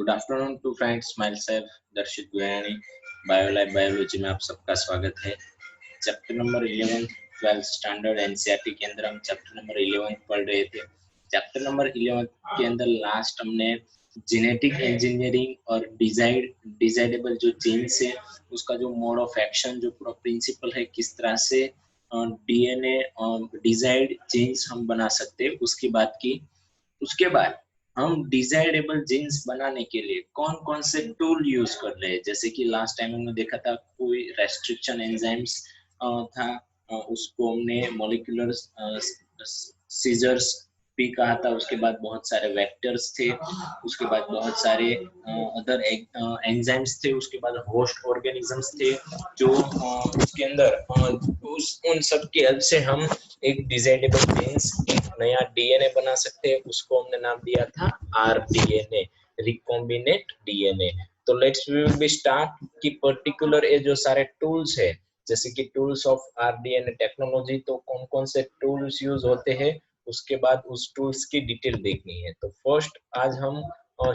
Good afternoon to friends, myself Darshit Guyani. बायोलाइफ biology में आप सबका स्वागत है। Chapter number 11 12th standard NCERT के अंदर हम चैप्टर नंबर 11 पढ़ रहे थे। चैप्टर नंबर 11 के अंदर लास्ट हमने जेनेटिक इंजीनियरिंग और डिजाइडेबल जो जीन्स है उसका जो मोड ऑफ एक्शन, जो पूरा प्रिंसिपल है, किस तरह से डीएनए डिजाइड जीन्स हम बना सकते हैं, उसकी बात की। उसके बाद हम डिजायरेबल जीन्स बनाने के लिए कौन कौन से टूल यूज कर रहे हैं। जैसे कि लास्ट टाइम हमने देखा था कोई रेस्ट्रिक्शन एंजाइम्स था, उसको हमने मॉलिक्यूलर सीजर्स भी कहा था। उसके बाद बहुत सारे वेक्टर्स थे, उसके बाद बहुत सारे अदर एंजाइम्स थे, उसके बाद होस्ट ऑर्गेनिजम्स थे जो उसके अंदर उन सब की हेल्प से हम एक डिजाइडेबल जीन्स, एक नया डीएनए बना सकते हैं। उसको हमने नाम दिया था आरडीएनए, रिकॉम्बिनेट डीएनए। तो let's we will be start कि पर्टिकुलर ये जो सारे टूल्स है, जैसे कि टूल्स ऑफ आरडीएनए टेक्नोलॉजी, तो कौन कौन से टूल्स यूज होते हैं, उसके बाद उस टूल्स की डिटेल देखनी है। तो फर्स्ट आज हम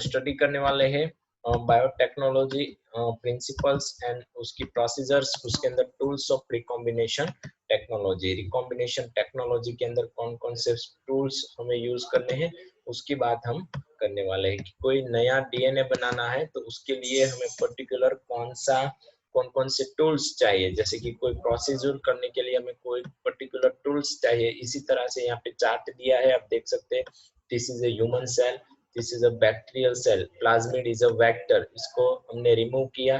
स्टडी करने वाले हैं बायोटेक्नोलॉजी प्रिंसिपल्स एंड उसकी प्रोसीजर्स, उसके अंदर tools of recombination technology. Recombination technology के अंदर कौन कौन से टूल्स हमें यूज करने हैं उसकी बात हम करने वाले हैं। कि कोई नया डीएनए बनाना है तो उसके लिए हमें पर्टिकुलर कौन कौन से टूल्स चाहिए। जैसे कि कोई प्रोसीजर करने के लिए हमें कोई पर्टिकुलर टूल्स चाहिए। इसी तरह से यहाँ पे चार्ट दिया है, आप देख सकते हैं। This is a human cell, this is a bacterial cell, plasmid is a vector. इसको हमने रिमूव किया,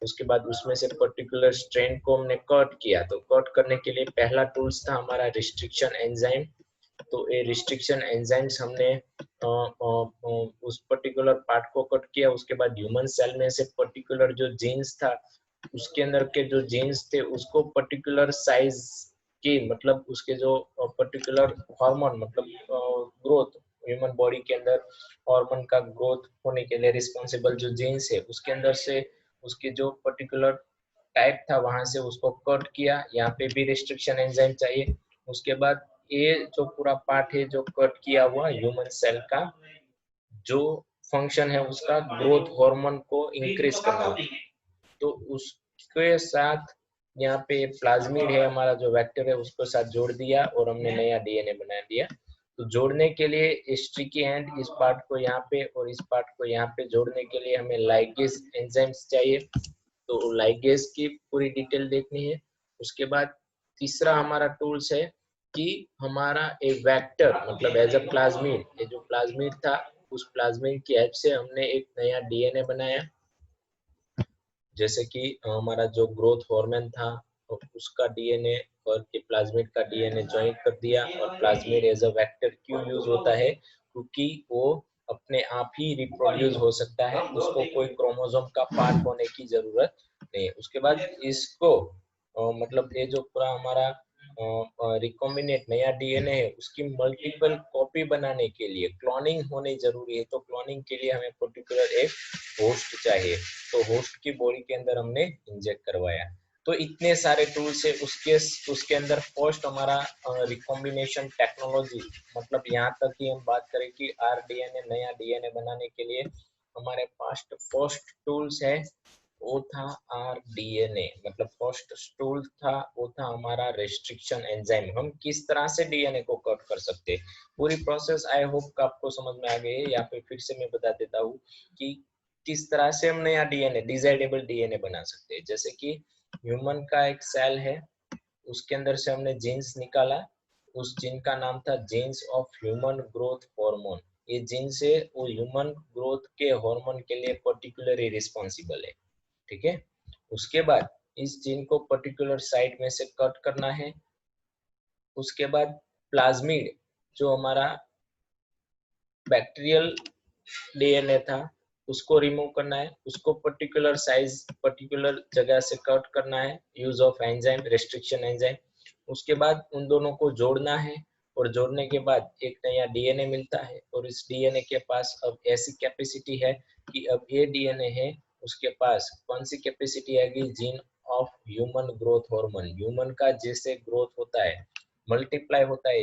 उसके बाद उसमें से पर्टिकुलर स्ट्रेन को हमने कट किया। तो कट करने के लिए पहला टूल्स था हमारा रिस्ट्रिक्शन एंजाइम। तो ये रिस्ट्रिक्शन एंजाइम्स हमने उस पर्टिकुलर पार्ट को कट किया। उसके बाद ह्यूमन सेल में से पर्टिकुलर जो जीन्स था, उसके अंदर के जो जीन्स थे उसको पर्टिकुलर साइज की, मतलब उसके जो पर्टिकुलर हार्मोन, मतलब ग्रोथ, ह्यूमन बॉडी के अंदर हार्मोन का ग्रोथ होने के लिए रिस्पॉन्सिबल जो जीन्स है, उसके अंदर से उसके जो पर्टिकुलर टाइप था वहां से उसको कट किया। यहाँ पे भी रिस्ट्रिक्शन एंजाइम चाहिए। उसके बाद ये जो पूरा पार्ट है जो कट किया हुआ ह्यूमन सेल का, जो फंक्शन है उसका ग्रोथ हार्मोन को इंक्रीज करना, तो उसके साथ यहाँ पे प्लाज्मिड है हमारा जो वेक्टर है, उसको साथ जोड़ दिया और हमने नया डीएनए बना दिया। तो जोड़ने के लिए इस ट्रिकी हैंड, इस पार्ट को यहाँ पे और इस पार्ट को यहाँ पे जोड़ने के लिए हमें लाइगेज एंजाइम्स चाहिए। तो लाइगेज की पूरी डिटेल देखनी है। उसके बाद तीसरा हमारा टूल्स है कि हमारा एक वेक्टर, मतलब एज अ प्लाज्मिड, ये जो प्लाज्मिड था उस प्लाज्मिड की हेल्प से हमने एक नया डीएनए बनाया। जैसे कि हमारा जो ग्रोथ हार्मोन था उसका डीएनए और के प्लाज्मिड का डीएनए ज्वाइन कर दिया। और प्लाज्मिड एज अ वेक्टर क्यों यूज होता है, क्योंकि वो अपने आप ही रिप्रोड्यूस हो सकता है, उसको कोई क्रोमोसोम का पार्ट होने की जरूरत नहीं। उसके बाद इसको मतलब ये जो पूरा हमारा रिकॉम्बिनेट नया डीएनए है उसकी मल्टीपल कॉपी बनाने के लिए क्लोनिंग होनी जरूरी है। तो क्लोनिंग के लिए हमें पर्टिकुलर एक होस्ट चाहिए। तो होस्ट की बॉडी के अंदर हमने इंजेक्ट करवाया। तो इतने सारे टूल्स है। उसके अंदर फर्स्ट हमारा रिकॉम्बिनेशन टेक्नोलॉजी, मतलब यहाँ तक ही हम बात करें कि आरडीएनए नया डीएनए बनाने के लिए हमारे पास फर्स्ट टूल्स है वो था आरडीएनए, मतलब फर्स्ट टूल था वो था हमारा रेस्ट्रिक्शन एंजाइम। हम किस तरह से डीएनए को कट कर सकते हैं, पूरी प्रोसेस आई होप का आपको समझ में आ गई है। या फिर से मैं बता देता हूँ कि किस तरह से हम नया डीएनए, डिजाइडेबल डीएनए बना सकते हैं। जैसे कि ह्यूमन का एक सेल है, उसके अंदर से हमने जीन्स निकाला। उस जीन का नाम था jeans of human growth hormone. ये जीन से वो ह्यूमन ग्रोथ के हार्मोन के लिए पर्टिकुलरली रिस्पॉन्सिबल है, ठीक है। उसके बाद इस जीन को पर्टिकुलर साइड में से कट करना है। उसके बाद प्लाज्मिड जो हमारा बैक्टीरियल डीएनए था उसको रिमूव करना है, उसको पर्टिकुलर साइज पर्टिकुलर जगह से कट करना है, use of enzyme, restriction enzyme. उसके बाद उन दोनों को जोड़ना है और जोड़ने के बाद एक नया डीएनए मिलता है। और इस डीएनए के पास अब ऐसी कैपेसिटी है कि अब ये डीएनए है उसके पास कौन सी कैपेसिटी आएगी, gene of human growth hormone. Human का जैसे ग्रोथ होता है, मल्टीप्लाई होता है,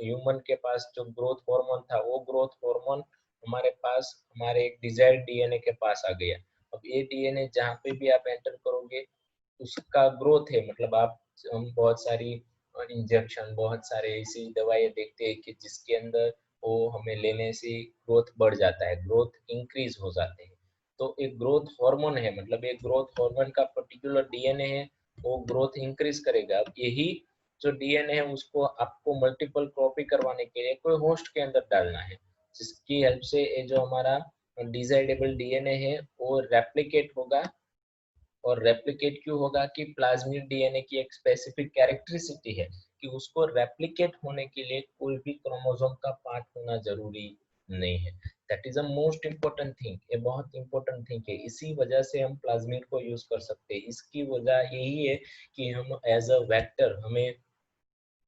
ह्यूमन के पास जो ग्रोथ हार्मोन था वो ग्रोथ हार्मोन हमारे पास हमारे एक डिजायर्ड डीएनए के पास आ गया। अब ये डीएनए जहाँ पे भी आप एंटर करोगे उसका ग्रोथ है, मतलब आप हम बहुत सारी इंजेक्शन, बहुत सारे ऐसी दवाइयाँ देखते हैं कि जिसके अंदर वो हमें लेने से ग्रोथ बढ़ जाता है, ग्रोथ इंक्रीज हो जाते हैं। तो एक ग्रोथ हार्मोन है, मतलब एक ग्रोथ हार्मोन का पर्टिकुलर डीएनए है, वो ग्रोथ इंक्रीज करेगा। अब यही जो डीएनए है उसको आपको मल्टीपल कॉपी करवाने के लिए कोई होस्ट के अंदर डालना है, जिसकी हेल्प से ये जो हमारा डिजाइडेबल डीएनए है वो रेप्लिकेट होगा। और रेप्लिकेट क्यों होगा कि प्लाज्मिड डीएनए की एक स्पेसिफिक कैरेक्टरिस्टिक है कि उसको रेप्लिकेट होने के लिए कोई भी क्रोमोसोम का पार्ट होना जरूरी नहीं है। That is a most important thing, ये बहुत इंपॉर्टेंट थिंग है। इसी वजह से हम प्लाज्मिड को यूज कर सकते हैं। इसकी वजह यही है कि हम एज अ वेक्टर, हमें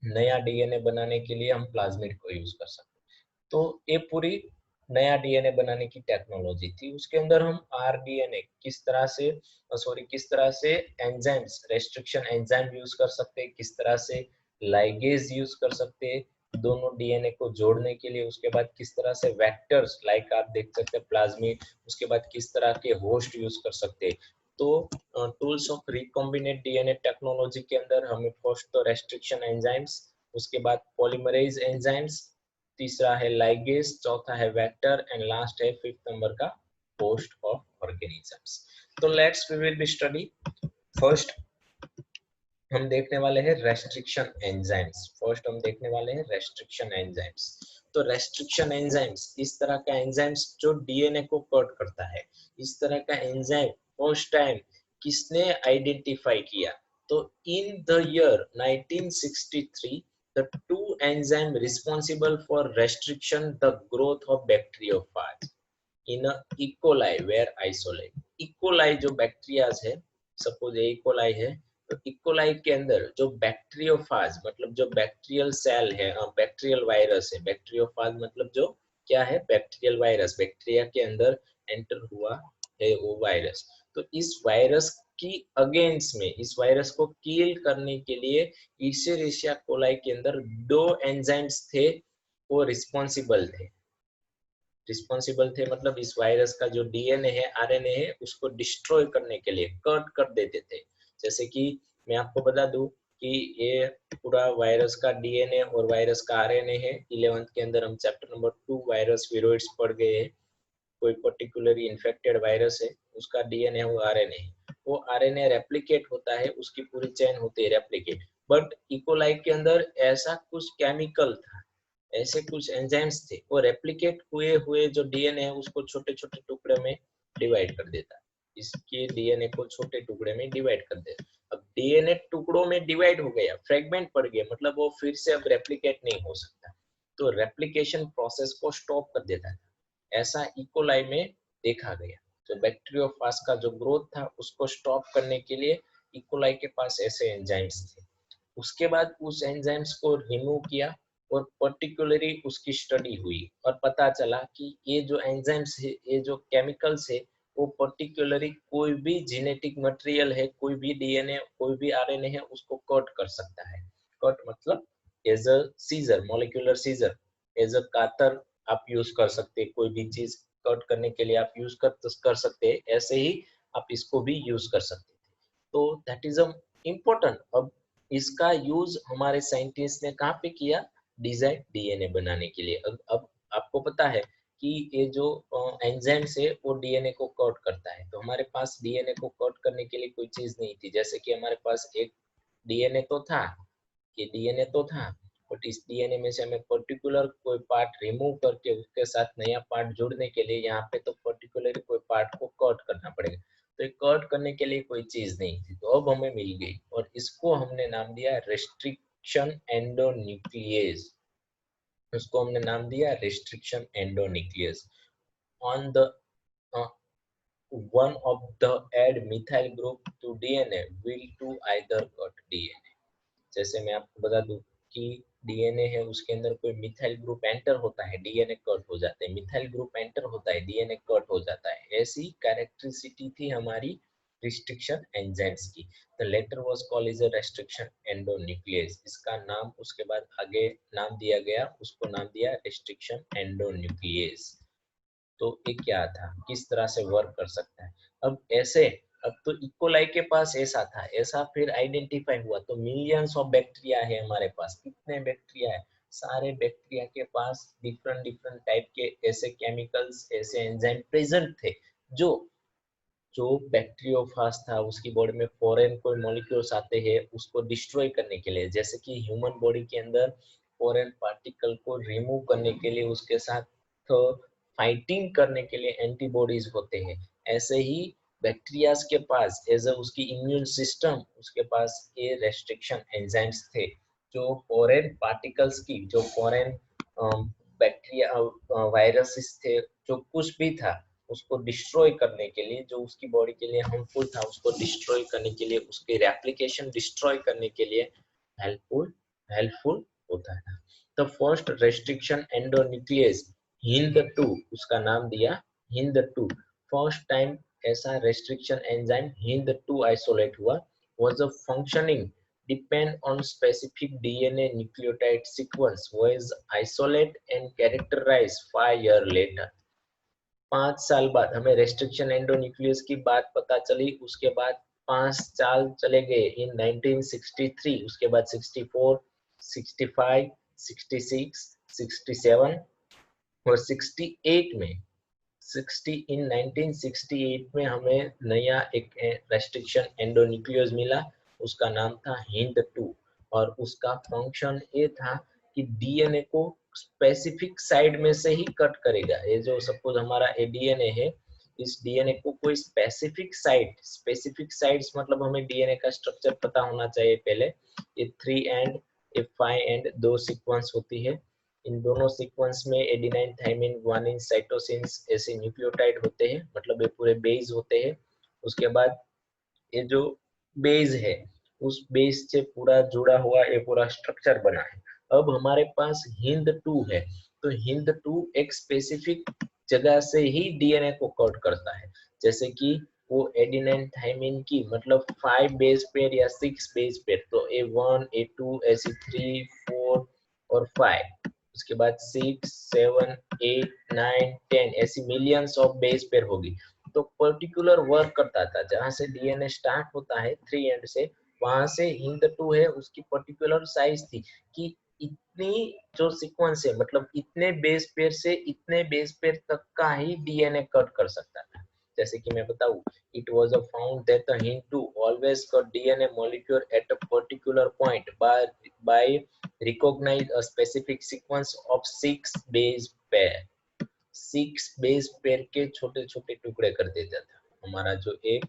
नया डीएनए बनाने के लिए हम प्लाज्मिड को यूज कर सकते हैं। तो ये पूरी नया डीएनए बनाने की टेक्नोलॉजी थी। उसके अंदर हम आरडीएनए किस तरह से एंजाइम्स, रेस्ट्रिक्शन एंजाइम यूज कर सकते हैं, किस तरह से लाइगेज यूज कर सकते हैं दोनों डीएनए को जोड़ने के लिए। उसके बाद किस तरह से वेक्टर्स लाइक आप देख सकते हैं प्लाज्मिड, उसके बाद किस तरह के होस्ट यूज कर सकते हैं। तो tools of recombinant DNA technology के अंदर हमें फर्स्ट तो रेस्ट्रिक्शन एंजाइम्स, उसके बाद पॉलीमरेज एंजाइम्स, तीसरा है लाइगेज, चौथा है वेक्टर एंड लास्ट है फिफ्थ नंबर का होस्ट ऑफ ऑर्गेनिजम्स। तो let's we will be study first. हम देखने वाले हैं रेस्ट्रिक्शन एंजाइम्स। फर्स्ट हम देखने वाले हैं रेस्ट्रिक्शन एंजाइम्स। तो रेस्ट्रिक्शन एंजाइम्स इस तरह का एंजाइम्स जो डीएनए को कट करता है। इस तरह का एंजाइम फर्स्ट टाइम किसने आइडेंटिफाई किया? तो in the year 1963 the two enzyme responsible for restriction the growth of bacteriophage in a E. coli were isolated. E. coli जो बैक्टीरियाज है, सपोज E. coli है, तो E. coli के अंदर जो बैक्टीरियोफाज मतलब जो बैक्टीरियल सेल है, बैक्टीरियल वायरस है। बैक्टीरियोफाज मतलब जो क्या है? बैक्टीरियल वायरस, बैक्टीरिया के अंदर एंटर हुआ है वो वायरस। तो इस वायरस की अगेंस्ट में, इस वायरस को किल करने के लिए इशेरिशिया कोलाई के अंदर दो एंजाइम्स थे, वो रिस्पॉन्सिबल थे मतलब इस वायरस का जो डीएनए है, आरएनए है, उसको डिस्ट्रॉय करने के लिए कट कर देते थे। जैसे कि मैं आपको बता दूं कि ये पूरा वायरस का डीएनए और वायरस का आरएनए है। 11th के अंदर हम चैप्टर नंबर 2 वायरस विरोइड्स पढ़ गए हैं। कोई पर्टिकुलरली इन्फेक्टेड वायरस है, उसका डीएनए है, वो आरएनए है। वो आरएनए रेप्लिकेट होता है, उसकी पूरी चेन होती है रेप्लिकेट। बट इकोलाई के अंदर ऐसा कुछ केमिकल था, ऐसे कुछ एंजाइम्स थे, वो रेप्लिकेट हुए हुए जो डीएनए है उसको छोटे छोटे टुकड़े में डिवाइड कर देता है। इसके डीएनए को छोटे टुकड़े में डिवाइड कर देता। अब डीएनए टुकड़ों में डिवाइड हो गया, फ्रेगमेंट पड़ गया, मतलब वो फिर से अब रेप्लिकेट नहीं हो सकता, तो रेप्लिकेशन प्रोसेस को स्टॉप कर देता है। ऐसा इकोलाई में देखा गया। तो बैक्टीरियोफाज का जो ग्रोथ था उसको स्टॉप करने के लिए इकोलाई के पास ऐसे एंजाइम्स थे। उसके बाद उस एंजाइम्स को रिमूव किया और पर्टिकुलरली उसकी स्टडी हुई और पता चला कि ये जो एंजाइम्स है, ये जो केमिकल्स है, वो पर्टिकुलरली कोई भी जेनेटिक मटेरियल है, कोई भी डीएनए, कोई भी आरएनए है, उसको कट कर सकता है। कट मतलब as a scissor, molecular scissor, as a कातर आप यूज कर सकते हैं। कोई भी चीज कट करने के लिए आप यूज कर सकते हैं, ऐसे ही आप इसको भी यूज कर सकते हैं। तो दैट इज इम्पोर्टेंट। अब इसका यूज हमारे साइंटिस्ट ने कहाँ पे किया? डिजाइन डीएनए बनाने के लिए। अब आपको पता है कि ये जो एंजाइम्स है वो डीएनए को कट करता है। तो हमारे पास डीएनए को कट करने के लिए कोई चीज नहीं थी। जैसे कि हमारे पास एक डीएनए तो था, ये डीएनए तो था, बट इस डीएनए में से हमें पर्टिकुलर कोई पार्ट रिमूव करके उसके साथ नया पार्ट जोड़ने के लिए यहाँ पे तो पर्टिकुलर कोई पार्ट को कट करना पड़ेगा। तो कट करने के लिए कोई चीज नहीं थी, तो अब हमें मिल गई और इसको हमने नाम दिया रेस्ट्रिक्शन एंडोन्यूक्लियस। उसको हमने नाम दिया restriction endonuclease. On the one of the add methyl group to DNA will to either cut DNA। जैसे मैं आपको बता दूं कि डीएनए है, उसके अंदर कोई मिथाइल ग्रुप एंटर होता है, डीएनए कट हो जाता है। मिथाइल ग्रुप एंटर होता है, डीएनए कट हो जाता है। ऐसी कैरेक्टरिस्टिक थी हमारी रिस्ट्रिक्शन एंजाइम्स की। The latter was called as a restriction endonuclease. इसका नाम उसके बाद आगे नाम दिया गया, उसको नाम दिया रेस्ट्रिक्शन एंडोन्यूक्लियस। तो ये क्या था, किस तरह से वर्क कर सकता है। अब ऐसे अब तो इकोलाई के पास ऐसा था, ऐसा फिर आइडेंटिफाई हुआ, तो मिलियंस ऑफ बैक्टीरिया है हमारे पास। कितने बैक्टीरिया है, सारे बैक्टीरिया के पास डिफरेंट डिफरेंट टाइप के ऐसे केमिकल्स, ऐसे एंजाइम प्रेजेंट थे जो जो बैक्टीरियोफाज था उसकी बॉडी में फॉरेन कोई मॉलिक्यूल्स आते हैं उसको डिस्ट्रॉय करने के लिए, जैसे कि ह्यूमन बॉडी के अंदर फॉरेन पार्टिकल को रिमूव करने के लिए उसके साथ फाइटिंग करने के लिए एंटीबॉडीज होते हैं। ऐसे ही बैक्टीरियाज के पास एज अ उसकी इम्यून सिस्टम उसके पास ये रेस्ट्रिक्शन एंजाइम्स थे जो फॉरेन पार्टिकल्स की, जो फॉरेन बैक्टीरिया वायरसेस थे, जो कुछ भी था उसको डिस्ट्रॉय करने के लिए, जो उसकी बॉडी के लिए हार्मफुल था उसको डिस्ट्रॉय करने के लिए, उसके रेप्लिकेशन डिस्ट्रॉय करने के लिए हेल्पफुल हेल्पफुल होता था। The first restriction endonuclease HindII, उसका नाम दिया HindII। फर्स्ट टाइम ऐसा रेस्ट्रिक्शन एंजाइम HindII आइसोलेट हुआ, was a functioning depend on specific DNA nucleotide sequence, was isolate and characterized 5 years later। 5 साल बाद हमें रेस्ट्रिक्शन एंडोन्यूक्लियस की बात पता चली, उसके बाद 5 साल चले गए इन 1963, उसके बाद 64, 65, 66, 67 और 68 में 1968 में हमें नया एक रेस्ट्रिक्शन एंडोन्यूक्लियस मिला, उसका नाम था HindII। और उसका फंक्शन ये था कि डीएनए को स्पेसिफिक साइड में से ही कट करेगा। ये जो सपोज हमारा डीएनए है, इस डीएनए को कोई स्पेसिफिक साइड्स मतलब हमें डीएनए का स्ट्रक्चर पता होना चाहिए पहले। ये 3 एंड, ये 5 एंड 2 सीक्वेंस होती है। इन दोनों सीक्वेंस में एडेनाइन, थाइमिन, ग्वानिन, साइटोसिन्स ऐसे न्यूक्लियोटाइड होते हैं, मतलब ये पूरे बेस होते हैं। उसके बाद ये जो बेस है उस बेस से पूरा जुड़ा हुआ ये पूरा स्ट्रक्चर बना है। अब हमारे पास HindII है, तो HindII एक स्पेसिफिक जगह से ही डीएनए को कट करता है, जैसे कि वो एडेनाइन थाइमिन की मतलब 5 बेस पेयर या 6 बेस पेयर, तो A1, A2 ऐसी 3, 4 और 5, उसके बाद 6, 7, 8, 9, 10 ऐसी मिलियंस ऑफ बेस पेयर होगी। तो पर्टिकुलर वर्क करता था, जहां से डीएनए स्टार्ट होता है 3 एंड से, वहां से HindII है उसकी पर्टिकुलर साइज थी कि इतनी जो सीक्वेंस है मतलब इतने बेस पेयर से इतने बेस पेयर तक का ही डीएनए कट कर सकता था। जैसे कि मैं बताऊं, it was found that the HindII always cut DNA molecule at a particular point by recognize a specific sequence of 6 base pair। 6 base pair के छोटे छोटे टुकड़े कर देता था। हमारा जो एक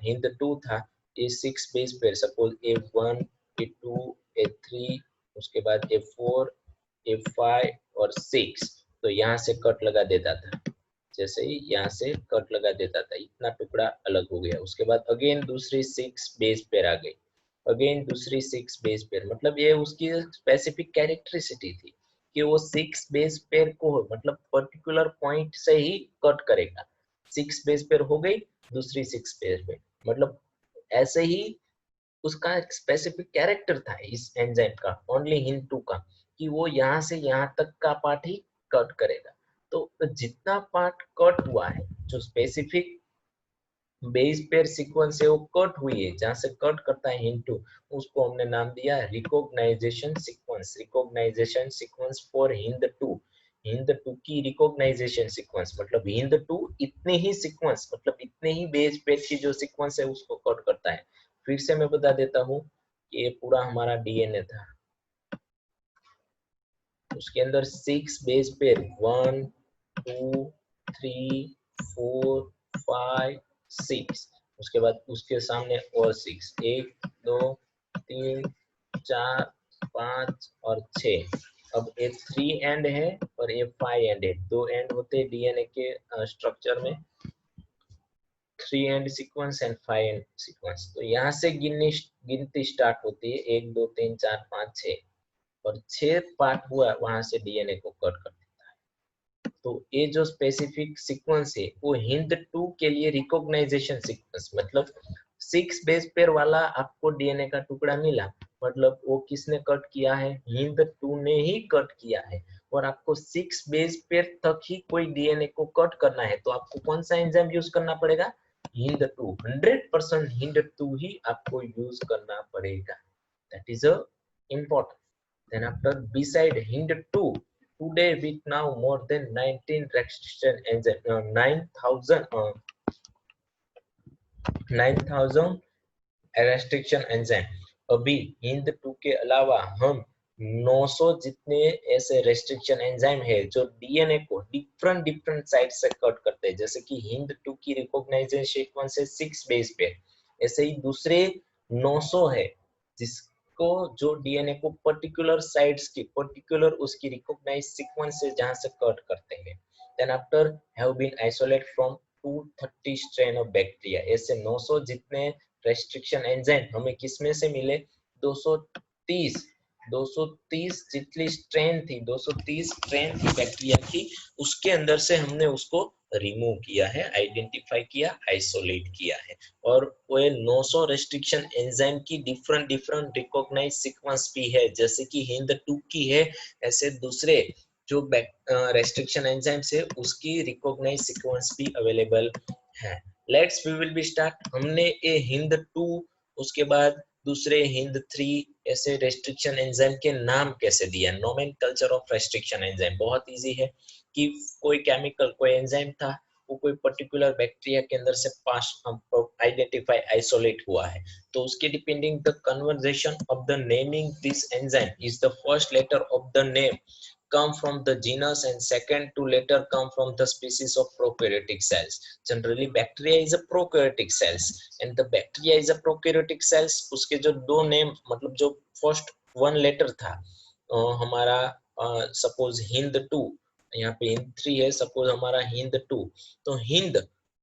HindII था ये 6 base pair, suppose A1, A2, A3, उसके बाद A4, A5 और 6, तो यहाँ से कट लगा देता था। जैसे ही यहाँ से कट लगा देता था इतना टुकड़ा अलग हो गया। उसके बाद अगेन दूसरी 6 बेस पेयर आ गई, अगेन दूसरी 6 बेस पेयर, मतलब ये उसकी स्पेसिफिक कैरेक्टरिस्टिक थी कि वो 6 बेस पेयर को मतलब पर्टिकुलर पॉइंट से ही कट करेगा। 6 बेस पेयर हो गई, दूसरी 6 बेस पेयर, मतलब ऐसे ही उसका एक स्पेसिफिक कैरेक्टर था इस एंजाइम का, ओनली HindII का, कि वो यहाँ से यहाँ तक का पार्ट ही कट करेगा। तो जितना पार्ट कट हुआ है, जो स्पेसिफिक बेस पेयर सीक्वेंस है वो कट हुई है, जहां से कट करता है HindII, उसको हमने नाम दिया recognisation sequence. Recognisation sequence for HindII, HindII की रिकॉग्नाइजेशन सीक्वेंस मतलब HindII इतने ही सीक्वेंस मतलब इतने ही बेस पेयर की जो सीक्वेंस है उसको कट करता है। फिर से मैं बता देता हूँ कि ये पूरा हमारा डीएनए था, उसके अंदर 6 बेस पेयर 1, 2, 3, 4, 5, 6, उसके बाद उसके सामने और 6, 1, 2, 3, 4, 5 और 6। अब ये 3 एंड है और ये 5 एंड है, 2 एंड होते हैं डीएनए के स्ट्रक्चर में, 3 and sequence and 5 and sequence. तो यहाँ से गिनती स्टार्ट होती है 1, 2, 3, 4, 5, 6 और 6 पार्ट हुआ वहां से डीएनए को कट कर देता है। तो ये जो स्पेसिफिक सीक्वेंस है वो HindII के लिए रिकॉग्नाइजेशन सीक्वेंस, मतलब 6 बेस पेयर वाला आपको डीएनए का टुकड़ा मिला, मतलब वो किसने कट किया है, HindII ने ही कट किया है। और आपको 6 बेस पेयर तक ही कोई डीएनए को कट करना है तो आपको कौन सा एंजाइम यूज करना पड़ेगा? HindII 100% HindII ही आपको यूज करना पड़ेगा. That is a important. Then after beside HindII, today with now more than 19 restriction enzyme, 9,000 restriction enzyme. अभी HindII के अलावा हम 900 जितने ऐसे रेस्ट्रिक्शन एंजाइम है जो डीएनए को डिफरेंट साइड से कट करते हैं. जैसे कि HindII की रिकॉग्नाइजेशन सीक्वेंस है 6 बेस पे, ऐसे ही दूसरे 900 है जिसको जो डीएनए को पर्टिकुलर साइड्स की पर्टिकुलर उसकी रिकॉग्नाइज सीक्वेंस से जहां से कट करते हैं. Then after have been isolate from 230 strain of bacteria. ऐसे 900 जितने रेस्ट्रिक्शन एंजाइम हमें किसमें से मिले? 230 जितनी स्ट्रेन थी, 230 स्ट्रेन थी बैक्टीरिया की, उसके अंदर से हमने उसको रिमूव किया है, आइडेंटिफाई किया, आइसोलेट किया है. और वो 900 रेस्ट्रिक्शन एंजाइम की डिफरेंट रिकॉग्नाइज सीक्वेंस भी है. जैसे कि HindII की है, ऐसे दूसरे जो रेस्ट्रिक्शन एंजाइम्स है उसकी रिकॉग्नाइज सीक्वेंस भी अवेलेबल है. Let's we will be start. हमने ये HindII, उसके बाद दूसरे HindIII ऐसे रेस्ट्रिक्शन एंजाइम के नाम कैसे दिया. नोमेनकल्चर ऑफ रेस्ट्रिक्शन एंजाइम बहुत इजी है कि कोई केमिकल कोई एंजाइम था, वो कोई पर्टिकुलर बैक्टीरिया के अंदर से पास आइडेंटिफाई आइसोलेट हुआ है तो उसके depending the conversation of the naming this enzyme is the first letter of the name come from the genus and second to later come from the species of prokaryotic cells. Generally bacteria is a prokaryotic cells and the bacteria is a prokaryotic cells. उसके जो दो name मतलब जो first one letter था हमारा suppose HindII, यहाँ पे HindIII है, सपोज हमारा HindII, तो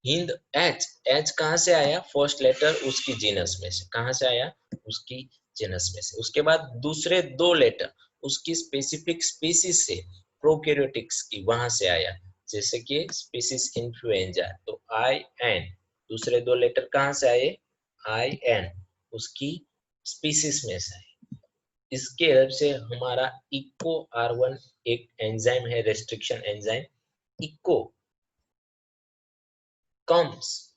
हिंद एच कहाँ से आया? फर्स्ट लेटर उसकी जीनस में से. कहाँ से आया? उसकी जीनस में से. उसके बाद दूसरे दो लेटर उसकी स्पेसिफिक स्पीसीज से प्रोकैरियोटिक्स की वहां से आया, जैसे कि स्पीसीज इन्फ्लुएंजा, तो IN. दूसरे दो लेटर कहाँ से आए? IN उसकी स्पीसीज में से आए. इसके हेल्प से हमारा इको R1 एक एंजाइम है, restriction enzyme. Eco comes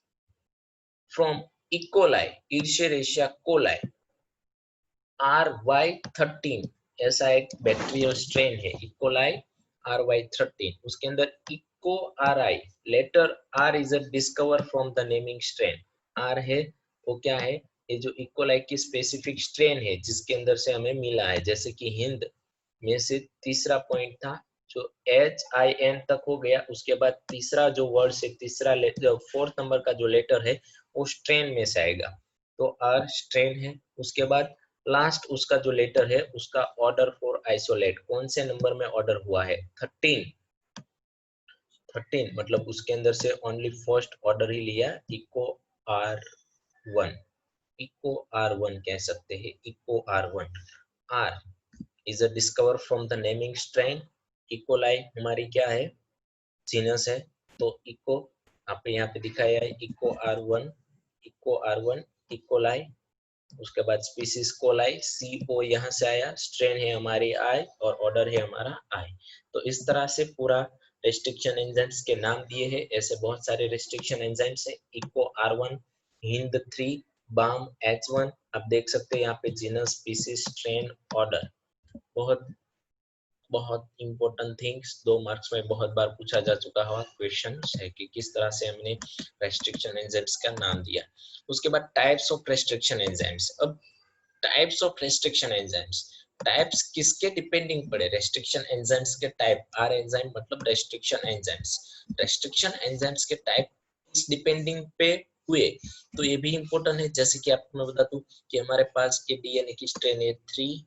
from E. coli, Escherichia coli. RY13 ऐसा एक बैक्टीरियल स्ट्रेन है, E. coli RY13. उसके अंदर Eco RI, letter R is a discover from the naming strain. R है वो क्या है? ये जो E. coli की स्पेसिफिक स्ट्रेन है जिसके अंदर से हमें मिला है. जैसे कि हिंद में से तीसरा पॉइंट था जो HIN तक हो गया, उसके बाद तीसरा जो वर्ड से तीसरा फोर्थ नंबर का जो लेटर है वो स्ट्रेन में से आएगा, तो R स्ट्रेन है. उसके बाद लास्ट उसका जो लेटर है उसका ऑर्डर फॉर आइसोलेट कौन से नंबर में ऑर्डर हुआ है? 13 मतलब उसके अंदर से ओनली फर्स्ट ऑर्डर ही लिया, इको R1. इको R1 कह सकते हैं, eco R1. R is a discover from the naming strain. E. coli हमारी क्या है? जीनस है, तो इको आप यहाँ पे दिखाया है Eco R1, eco R1, E. coli. उसके बाद स्पीसीज कोलाई, CO यहाँ से आया, स्ट्रेन है हमारी I और ऑर्डर है हमारा I. तो इस तरह से पूरा रेस्ट्रिक्शन एंजाइम्स के नाम दिए हैं. ऐसे बहुत सारे रेस्ट्रिक्शन एंजाइम्स है. Eco R1, HindIII, BAM, H1. आप देख सकते हैं यहाँ पे जीनस, स्पीसीज, स्ट्रेन, ऑर्डर. बहुत बहुत इंपॉर्टेंट थिंग्स 2 मार्क्स में बहुत बार पूछा जा चुका हुआ क्वेश्चन है कि किस तरह से हमने रेस्ट्रिक्शन एंजाइम्स का नाम दिया. उसके बाद टाइप्स ऑफ रेस्ट्रिक्शन एंजाइम्स. अब types of restriction enzymes, types किसके डिपेंडिंग पड़े? रेस्ट्रिक्शन एंजाइम्स के टाइप. R एंजाइम मतलब रेस्ट्रिक्शन एंजाइम्स. रेस्ट्रिक्शन एंजाइम्स के टाइप इस डिपेंडिंग पे हुए, तो ये भी इंपॉर्टेंट है. जैसे कि आपको मैं बता दूं कि हमारे पास ये डीएनए की स्ट्रेन है 3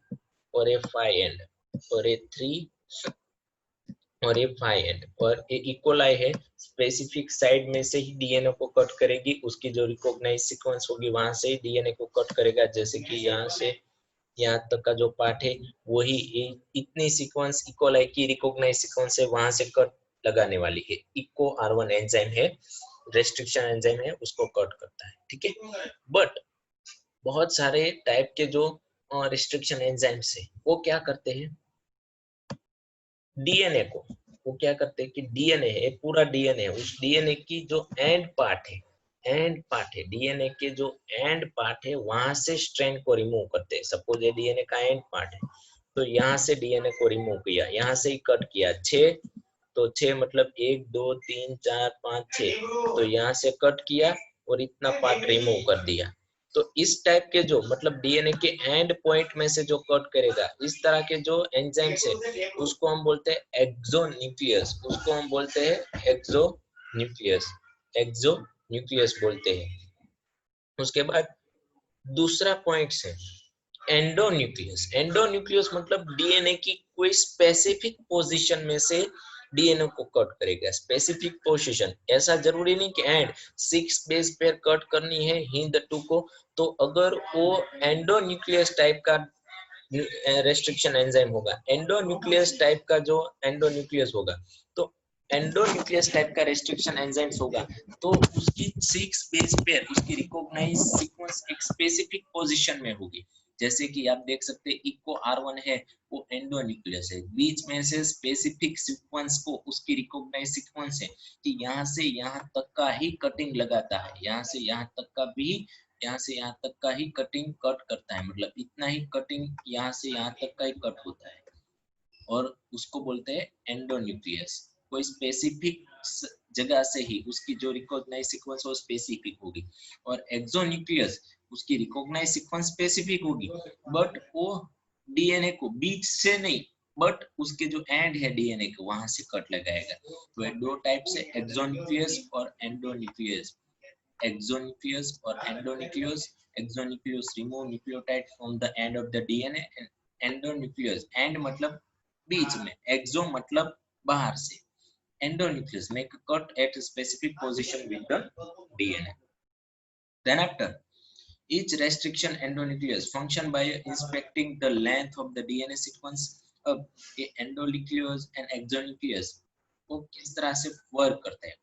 और ये 5 एंड और ये 3 और ये 5 एंड और ये इकोलाई है, स्पेसिफिक साइड में से ही डीएनए को कट करेगी, उसकी जो रिकॉग्नाइज सीक्वेंस होगी वहां से ही डीएनए को कट करेगा. जैसे कि यहाँ से यहाँ तक का जो पार्ट है वही इतनी सीक्वेंस इकोलाई की रिकॉग्नाइज सीक्वेंस है वहां से कट लगाने वाली है. इको R1 एंजाइम है, रेस्ट्रिक्शन एंजाइम है, उसको कट करता है. ठीक है. बट बहुत सारे टाइप के जो रिस्ट्रिक्शन एंजाइम्स है वो क्या करते हैं? डीएनए को वो क्या करते हैं कि डीएनए है, पूरा डीएनए है, उस डीएनए की जो एंड पार्ट है डीएनए के जो एंड पार्ट है वहां से स्ट्रैंड को रिमूव करते हैं। सपोज ये डीएनए का एंड पार्ट है, तो यहाँ से डीएनए को रिमूव किया, यहाँ से ही कट किया 6, तो 6 मतलब 1 2 3 4 5 6, तो यहाँ से कट किया और इतना पार्ट रिमूव कर दिया। तो इस टाइप के जो मतलब डीएनए के एंड पॉइंट में से जो कट करेगा, इस तरह के जो एंजाइम्स है उसको हम बोलते हैं एक्सोन्यूक्लियस, उसको हम बोलते हैं एक्सोन्यूक्लियस बोलते हैं। उसके बाद दूसरा पॉइंट है एंडोन्यूक्लियस मतलब डीएनए की कोई स्पेसिफिक पोजीशन में से डीएनए को कट करेगा, स्पेसिफिक पोजीशन। ऐसा जरूरी नहीं कि एंड 6 बेस पेयर कट करनी है हिंद 2 को, तो अगर वो एंडोन्यूक्लियस टाइप का रेस्ट्रिक्शन एंजाइम होगा, एंडोन्यूक्लियस टाइप का जो एंडोन्यूक्लियस होगा, तो एंडोन्यूक्लियस टाइप का रेस्ट्रिक्शन एंजाइम्स होगा, तो उसकी 6 बेस पेयर उसकी रिकॉग्नाइज सीक्वेंस एक स्पेसिफिक पोजीशन में होगी। जैसे कि आप देख सकते हैं इको R1 है, वो एंडोन्यूक्लियस है, बीच में से स्पेसिफिक सीक्वेंस को उसकी रिकॉग्नाइज सीक्वेंस है कि यहाँ से यहाँ तक का ही कटिंग लगाता है, यहाँ से यहाँ तक का भी, यहाँ से यहाँ तक का ही कटिंग कट करता है, मतलब इतना ही कटिंग यहाँ से यहाँ तक का ही कट होता है, और उसको बोलते हैं एंडोन्यूक्लियस। कोई स्पेसिफिक जगह से ही उसकी जो रिकॉग्नाइज सीक्वेंस वो स्पेसिफिक होगी, और एक्सोन्यूक्लियस उसकी रिकॉग्नाइज सीक्वेंस स्पेसिफिक होगी, बट वो डीएनए को बीच से नहीं, बट उसके जो एंड है डीएनए के वहां से कट लगाएगा। तो दो टाइप से एक्सोन्यूक्लियस और एंडोन्यूक्लियस। एक्सोन्यूक्लियस और endonuclease. Exonuclease remove nucleotide from the end of the DNA, and endonuclease and मतलब बीच में, एक्सो मतलब बाहर से, endonucleus make a cut at a specific position with the DNA. Then after each restriction endonucleus function by inspecting the length of the DNA sequence of a endonucleus and exonucleus वो किस तरह से work करते हैं,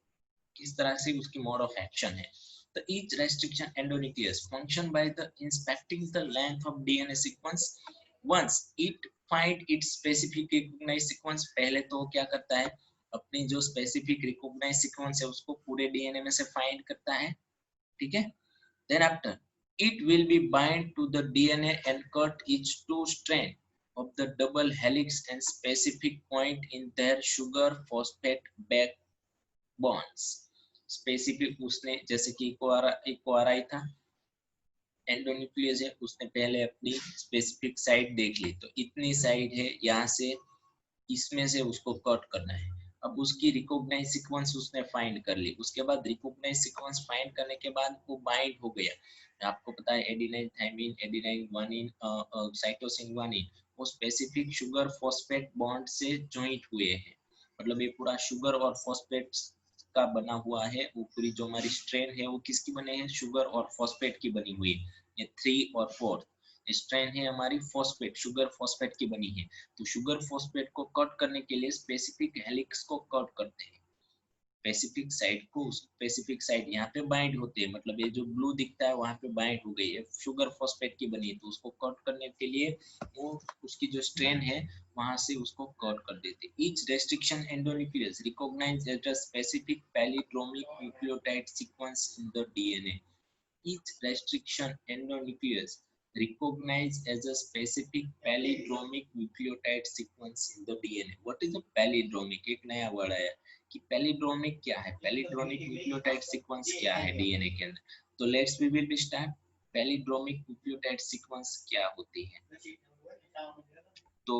किस तरह से उसकी मोड ऑफ एक्शन है। तो each restriction endonucleus function by the inspecting the length of DNA sequence once it find its specific recognized sequence। पहले तो क्या करता है, अपनी जो स्पेसिफिक रिकॉग्नाइज सीक्वेंस है उसको पूरे डीएनए में से फाइंड करता है, ठीक है। Then after it will be bind to the DNA and cut each 2 strand of the double helix and specific point in their sugar phosphate back bonds. Specific उसने जैसे कि इको आर आई था, एंडोन्यूक्लियस है, उसने पहले अपनी स्पेसिफिक साइड देख ली, तो इतनी साइड है, यहाँ से इसमें से उसको कट करना है। अब उसकी रिकॉग्नाइज सीक्वेंस उसने फाइंड कर ली, उसके बाद रिकॉग्नाइज सीक्वेंस फाइंड करने के बाद वो बाइंड हो गया। आपको पता है adenine thymine, adenine guanine, cytosine guanine, वो स्पेसिफिक शुगर फॉस्फेट बॉन्ड से जॉइंट हुए हैं, मतलब ये पूरा शुगर और फॉस्फेट का बना हुआ है। वो पूरी जो हमारी स्ट्रेन है वो किसकी बने हैं, शुगर और फॉस्फेट की बनी हुई है। ये 3 और 4 स्ट्रेन है हमारी फॉस्फेट, शुगर फॉस्फेट की बनी है। तो शुगर फॉस्फेट को कट करने के लिए स्पेसिफिक हेलिक्स को कट करते हैं, स्पेसिफिक साइड को, स्पेसिफिक साइड यहाँ पे बाइंड होते हैं, मतलब ये जो ब्लू दिखता है वहां पे बाइंड हो गई है, शुगर फॉस्फेट की बनी है, तो उसको कट करने के लिए वो उसकी जो स्ट्रेन है वहां से उसको कट कर देते हैं। Each restriction endonuclease recognise as a specific palindromic nucleotide sequence in the DNA. Each restriction endonucleus recognized as a specific palindromic nucleotide sequence in the DNA. What is a palindromic? एक नया word आया कि palindromic क्या है, palindromic nucleotide sequence क्या है DNA के अंदर। तो let's we will start. palindromic nucleotide sequence क्या होती है, तो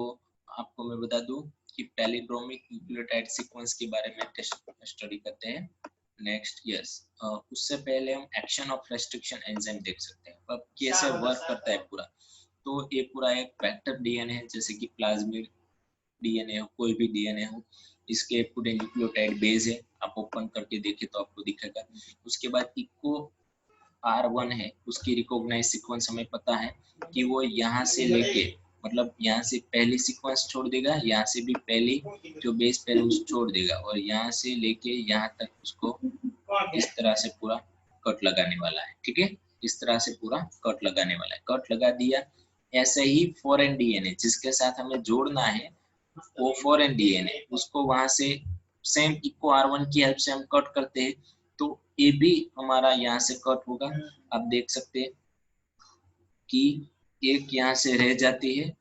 आपको मैं बता दूं कि palindromic nucleotide sequence के बारे में स्टडी करते हैं नेक्स्ट। यस, उससे पहले हम एक्शन ऑफ रेस्ट्रिक्शन एंजाइम देख सकते हैं, अब कैसे वर्क करता है पूरा। तो ये पूरा एक वेक्टर डीएनए है, जैसे कि प्लाज्मिड डीएनए हो, कोई भी डीएनए हो, इसके पूरे न्यूक्लियोटाइड बेस है, आप ओपन करके देखें तो आपको दिखेगा। उसके बाद इको R1 है, उसकी रिकॉग्नाइज सीक्वेंस हमें पता है कि वो यहाँ से लेके, मतलब यहाँ से पहली सीक्वेंस छोड़ देगा, यहाँ से भी पहली जो बेस पेयर उस छोड़ देगा, और यहाँ से लेके यहाँ तक उसको इस तरह से पूरा कट लगाने वाला है, ठीक है। इस तरह से पूरा कट लगाने वाला है, कट लगा दिया। ऐसे ही फॉरेन डीएनए जिसके साथ हमें जोड़ना है, वो फॉरेन डीएनए, उसको वहां से सेम इको R1 की हेल्प से हम कट करते हैं, तो ये भी हमारा यहाँ से कट होगा। आप देख सकते हैं कि एक यहाँ से रह जाती है,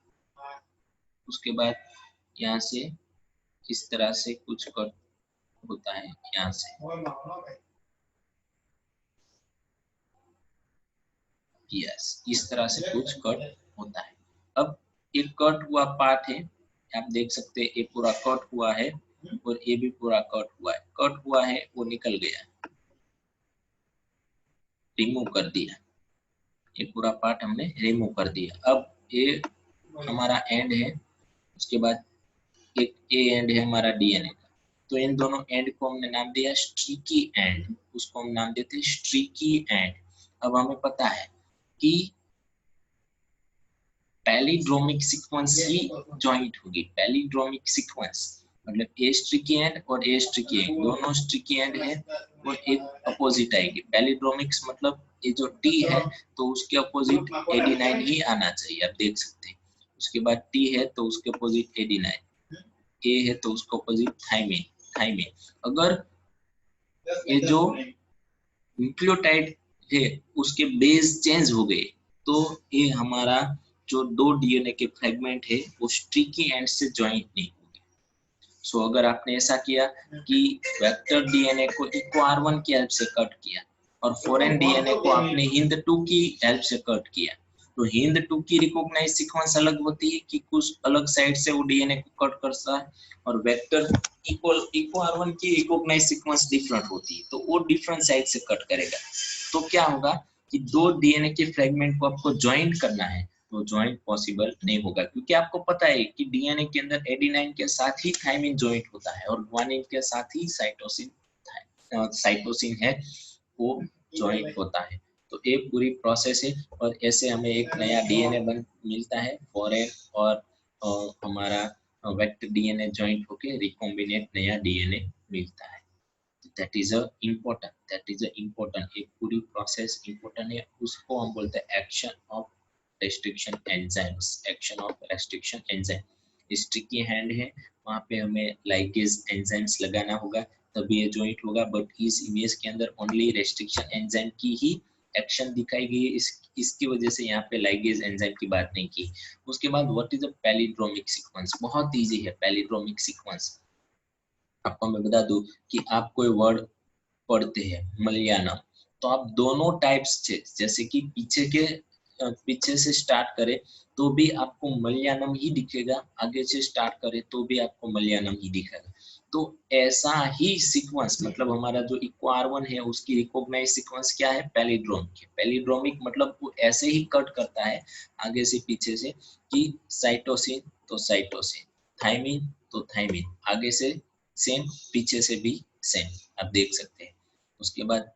उसके बाद यहाँ से इस तरह से कुछ कट होता है यहाँ से, यस, इस तरह से कुछ कट होता है। अब एक कट हुआ पार्ट है, आप देख सकते हैं ये पूरा कट हुआ है और ये भी पूरा कट हुआ है। कट हुआ है वो निकल गया, रिमूव कर दिया, ये पूरा पार्ट हमने रिमूव कर दिया। अब ये हमारा एंड है, उसके बाद एक ए एंड है हमारा डीएनए का, तो इन दोनों एंड को हमने नाम दिया स्ट्रीकी एंड, उसको हम नाम देते हैं स्ट्रीकी एंड। अब हमें पता है कि पैलिड्रोमिक सीक्वेंस ही जॉइंट होगी, पैलिड्रोमिक सीक्वेंस मतलब ए स्ट्रीकी एंड और ए स्ट्रीकी एंड, दोनों स्ट्रीकी एंड है और एक अपोजिट आएगी। पैलिड्रोमिक्स मतलब ये जो टी है तो उसके अपोजिट एडेनाइन ही आना चाहिए, आप देख सकते हैं। उसके बाद टी है तो उसके अपोजिट एडेनाइन, ए है तो उसको अपोजिट थाइमिन, थाइमिन। अगर ये जो न्यूक्लियोटाइड है उसके बेस चेंज हो गए तो ये हमारा जो दो डीएनए के फ्रेगमेंट है वो स्ट्रीकी एंड से ज्वाइंट नहीं होंगे। सो अगर आपने ऐसा किया कि वेक्टर डीएनए को इको R1 की हेल्प से कट किया और फॉरेन डीएनए को आपने हिंद 2 की हेल्प से कट किया, तो हिंद 2 की रिकॉग्नाइज सीक्वेंस अलग होती है कि कुछ अलग साइड से वो डीएनए को कट करता है, और वेक्टर इको R1 की रिकॉग्नाइज सीक्वेंस डिफरेंट होती है, तो वो डिफरेंट साइड से कट करेगा। तो क्या होगा कि दो डीएनए के फ्रेगमेंट को आपको ज्वाइंट करना है तो ज्वाइंट पॉसिबल नहीं होगा, क्योंकि आपको पता है कि डीएनए के अंदर एडेनाइन के साथ ही थाइमिन ज्वाइंट होता है और ग्वानिन के साथ ही साइटोसिन है वो ज्वाइंट होता है। तो एक पूरी प्रोसेस है और ऐसे हमें एक नया डीएनए बन मिलता है फॉरेन और हमारा वेक्टर डीएनए ज्वाइंट होके रिकॉम्बिनेट नया डीएनए मिलता है। दैट इज अ इम्पोर्टेंट एक पूरी प्रोसेस इम्पोर्टेंट है, उसको हम बोलते हैं action of restriction enzymes, action of restriction enzyme. Sticky hand है, वहां पे हमें लाइगेज एंजाइम्स लगाना होगा तभी ये जॉइंट होगा, बट इस इमेज के अंदर ओनली रेस्ट्रिक्शन एंजाइम की ही एक्शन दिखाई गई है, इसकी वजह से यहाँ पे लाइगेज एंजाइम की बात नहीं की। उसके बाद व्हाट इज अ पैलिड्रोमिक सीक्वेंस, बहुत इजी है पैलिड्रोमिक सीक्वेंस। आपको मैं बता दूं कि आप कोई वर्ड पढ़ते हैं मलयालम, तो आप दोनों टाइप्स से, जैसे कि पीछे से स्टार्ट करें तो भी आपको मलयालम ही दिखेगा, आगे से स्टार्ट करें तो भी आपको मलयालम ही दिखेगा। तो ऐसा ही सीक्वेंस मतलब हमारा जो इको R1 है उसकी रिकॉग्नाइज सीक्वेंस क्या है, पैलिड्रोमिक। पैलिड्रोमिक मतलब वो ऐसे ही कट करता है आगे से पीछे से कि साइटोसिन तो साइटोसिन, थाइमिन तो थाइमिन, आगे से सेम पीछे से भी सेम, आप देख सकते हैं। उसके बाद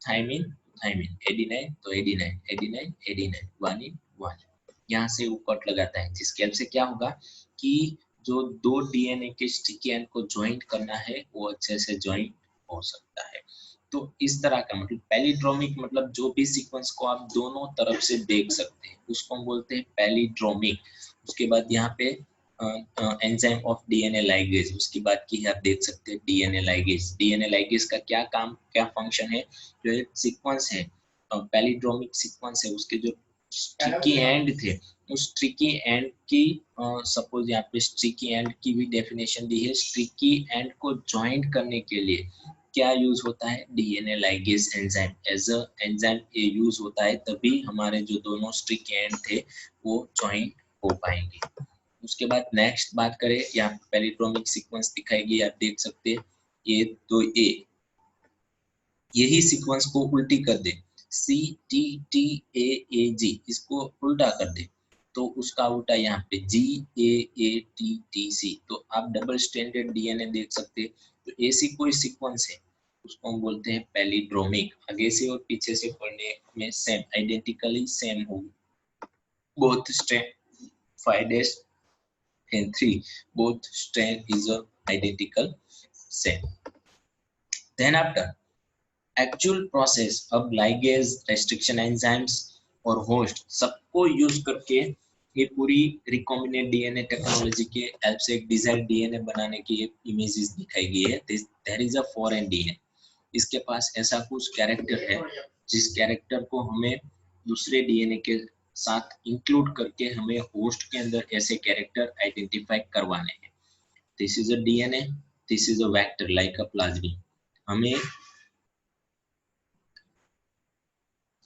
थाइमिन थाइमिन, एडेनाइन तो adenine, adenine adenine, guanine guanine, यहाँ से वो कट लगाता है, जिसके हेल्प से क्या होगा कि जो दो डीएनए के स्टिकी एंड को ज्वाइंट करना है वो अच्छे से ज्वाइंट हो सकता है। तो इस तरह का मतलब पैलिड्रोमिक मतलब जो भी सीक्वेंस को आप दोनों तरफ से देख सकते हैं उसको हम बोलते हैं पैलिड्रोमिक। उसके बाद यहाँ पे एंजाइम ऑफ डीएनए लाइगेज, उसकी बात की है, आप देख सकते हैं डीएनए लाइगेज। डीएनए लाइगेज का क्या काम क्या फंक्शन है, जो एक सीक्वेंस है पैलिड्रोमिक सीक्वेंस है उसके जो स्टिकी एंड थे उस स्टिकी एंड की सपोज यहाँ पे स्टिकी एंड की भी डेफिनेशन दी है, स्टिकी एंड को ज्वाइंट करने के लिए क्या यूज होता है, DNA ligase enzyme as a enzyme ये यूज होता है, तभी हमारे जो दोनों स्टिकी एंड थे वो ज्वाइंट हो पाएंगे। उसके बाद नेक्स्ट बात करें, यहाँ पैलिड्रोमिक सीक्वेंस दिखाएगी, आप देख सकते हैं ये तो ए, यही सीक्वेंस को उल्टी कर दे सी टी टी ए जी, इसको उल्टा कर दे तो उसका उल्टा यहाँ पे जी ए टी टी सी, तो आप डबल स्टैंडर्ड डीएनए देख सकते हैं। तो ऐसी कोई सीक्वेंस है उसको हम बोलते हैं पैलिड्रोमिक, आगे से और पीछे से पढ़ने में सेम आइडेंटिकली सेम होगी, both strand 5 days and 3 both strand is a identical same. Then after actual process अब ligase restriction enzymes और host सबको यूज करके ये पूरी रिकॉम्बिनेंट डीएनए टेक्नोलॉजी के हेल्प से एक डिजायर्ड डीएनए बनाने की इमेजेस दिखाई गई है। There is a foreign DNA, इसके पास ऐसा कुछ कैरेक्टर है जिस कैरेक्टर को हमें दूसरे डीएनए के साथ इंक्लूड करके हमें होस्ट के अंदर ऐसे कैरेक्टर आइडेंटिफाई करवाने हैं। This is a DNA, this is a vector like a plasmid. हमें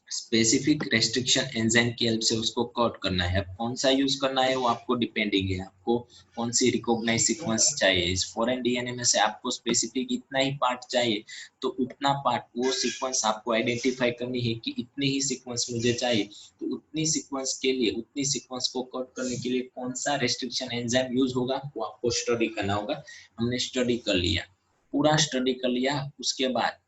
स्पेसिफिक रेस्ट्रिक्शन एंजाइम की हेल्प से उसको कट करना है। अब कौन सा यूज करना है वो आपको डिपेंडिंग है, आपको कौन सी रिकॉग्नाइज सीक्वेंस चाहिए। इस फॉरेन डीएनए में से आपको स्पेसिफिक इतना ही पार्ट चाहिए, तो उतना पार्ट वो सीक्वेंस आपको आइडेंटिफाई करनी है कि इतनी ही सीक्वेंस मुझे चाहिए। तो उतनी सीक्वेंस के लिए, उतनी सीक्वेंस को कट करने के लिए कौन सा रेस्ट्रिक्शन एंजाइम यूज होगा वो आपको स्टडी करना होगा। हमने स्टडी कर लिया, पूरा स्टडी कर लिया। उसके बाद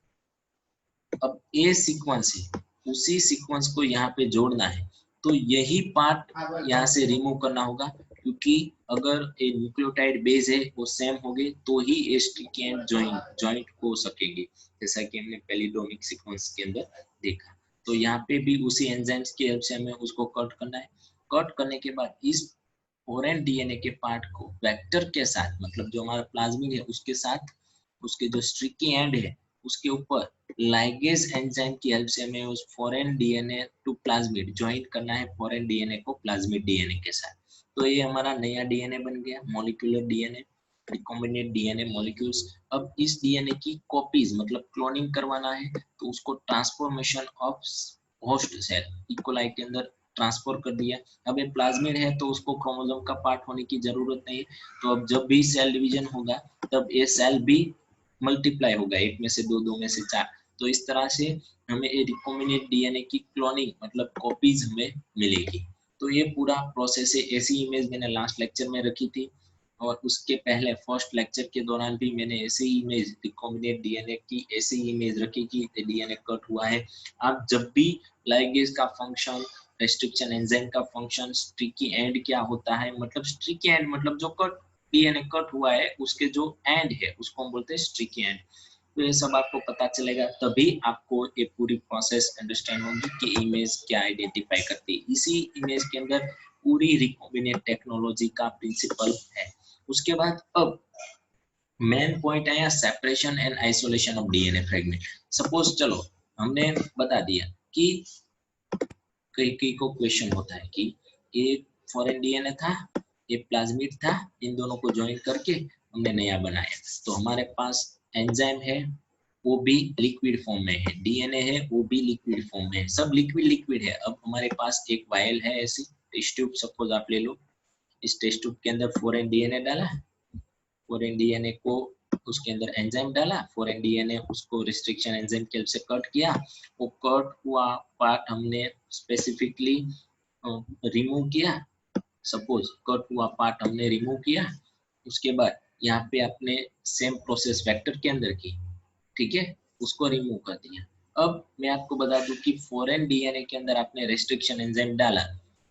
अब ए सीक्वेंस है, उसी सीक्वेंस को यहाँ पे जोड़ना है, तो यही पार्ट यहाँ से रिमूव करना होगा, क्योंकि अगर ए न्यूक्लियोटाइड बेस है वो सेम होंगे तो ही ए स्टिकी एंड जॉइंट हो सकेगी, जैसा कि हमने पैलिडोमिक सीक्वेंस के अंदर देखा। तो यहाँ पे भी उसी एंजाइम्स की हेल्प से हमें उसको कट करना है। कट करने के बाद इस फॉरेन डीएनए के पार्ट को वेक्टर के साथ, मतलब जो हमारा प्लाज्मिड है उसके साथ, उसके जो स्टिकी एंड है उसके ऊपर लाइगेज एंजाइम की हेल्प से हमें उस foreign DNA to plasmid join करना है, फॉरेन डीएनए को प्लाज्मिड डीएनए के साथ। तो ये हमारा नया डीएनए बन गया, molecular DNA, recombinant DNA molecules. अब इस डीएनए की कॉपीज मतलब क्लोनिंग करवाना है, तो उसको transformation of host cell E coli के अंदर ट्रांसफर कर दिया। अब ये प्लाज्मिड है तो उसको क्रोमोसोम का पार्ट होने की जरूरत नहीं, तो अब जब भी सेल डिवीजन होगा तब ये सेल भी मल्टीप्लाई होगा, एक में से दो, दो में से चार। तो इस तरह से हमें ये रिकॉम्बिनेंट डीएनए की क्लोनिंग मतलब कॉपीज हमें मिलेगी। तो ये पूरा प्रोसेस है। ऐसी इमेज मैंने लास्ट लेक्चर में रखी थी, और उसके पहले फर्स्ट लेक्चर के दौरान भी मैंने ऐसे ही इमेज रिकॉम्बिनेंट डीएनए की ऐसी ही इमेज रखी कि डीएनए कट हुआ है। आप जब भी लाइगेज का फंक्शन, रेस्ट्रिक्शन एंजाइम का फंक्शन, स्टिकी एंड क्या होता है, मतलब स्टिकी एंड मतलब जो कट डीएनए कट हुआ है उसके जो एंड है उसको हम बोलते हैं स्टिकी एंड। तो ये सब आपको पता चलेगा, तभी आपको ये पूरी प्रोसेस अंडरस्टैंड होगी कि इमेज क्या आइडेंटिफाई करती है। इसी इमेज के अंदर पूरी रिकॉम्बिनेंट टेक्नोलॉजी का प्रिंसिपल है। उसके बाद अब मेन पॉइंट आया separation and isolation of DNA fragment. Suppose चलो हमने बता दिया कि कई कई को क्वेश्चन होता है कि ये फॉरेन डीएनए था, ये प्लाज्मिड था, इन दोनों को ज्वाइन करके हमने नया बनाया। तो हमारे पास एंजाइम है वो भी लिक्विड फॉर्म में है, डीएनए है वो भी लिक्विड फॉर्म में है, सब लिक्विड लिक्विड है। अब हमारे पास एक वायल है ऐसी टेस्ट ट्यूब सपोज आप ले लो, इस टेस्ट ट्यूब के अंदर फॉरेन डीएनए डाला, फॉरेन डीएनए को उसके अंदर एंजाइम डाला, फॉरेन डीएनए उसको रिस्ट्रिक्शन एंजाइम के हेल्प से कट किया। वो कट हुआ पार्ट हमने स्पेसिफिकली रिमूव किया, सपोज कट हुआ पार्ट हमने रिमूव किया। उसके बाद यहाँ पे आपने सेम प्रोसेस वेक्टर के अंदर की, ठीक है, उसको रिमूव कर दिया। अब मैं आपको बता दूं कि फॉरेन डीएनए के अंदर आपने रेस्ट्रिक्शन एंजाइम डाला,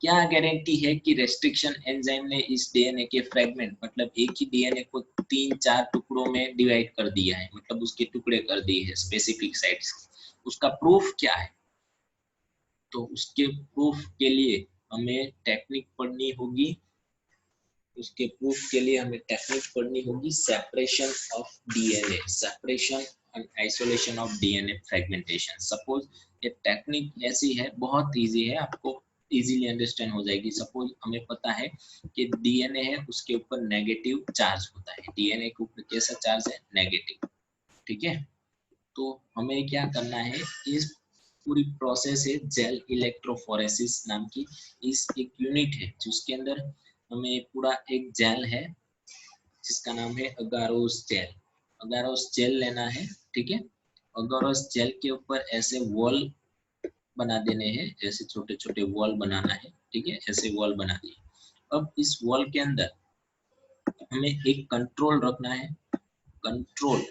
क्या गारंटी है कि रेस्ट्रिक्शन एंजाइम ने इस डीएनए के फ्रेगमेंट मतलब एक ही डीएनए को 3-4 टुकड़ों में डिवाइड कर दिया है, मतलब उसके टुकड़े कर दिए हैं स्पेसिफिक साइट्स। उसका प्रूफ क्या है? तो उसके प्रूफ के लिए हमें टेक्निक पढ़नी होगी, उसके प्रूफ के लिए हमें टेक्निक पढ़नी होगी separation of DNA, separation and isolation of DNA fragmentation. Suppose ये टेक्निक ऐसी है, बहुत इजी है, आपको इजीली अंडरस्टैंड हो जाएगी। सपोज हमें पता है कि डीएनए है उसके ऊपर नेगेटिव चार्ज होता है, डीएनए के ऊपर कैसा चार्ज है? नेगेटिव, ठीक है। तो हमें क्या करना है, इस पूरी प्रोसेस है जेल इलेक्ट्रोफोरेसिस नाम की, इस एक यूनिट है जिसके अंदर हमें पूरा एक जेल है जिसका नाम है अगारोस जेल। अगारोस जेल लेना है, ठीक है। अगारोस जेल के ऊपर ऐसे वॉल बना देने हैं, जैसे छोटे छोटे वॉल बनाना है, ठीक है, ऐसे वॉल बना दिए। अब इस वॉल के अंदर हमें एक कंट्रोल रखना है, कंट्रोल।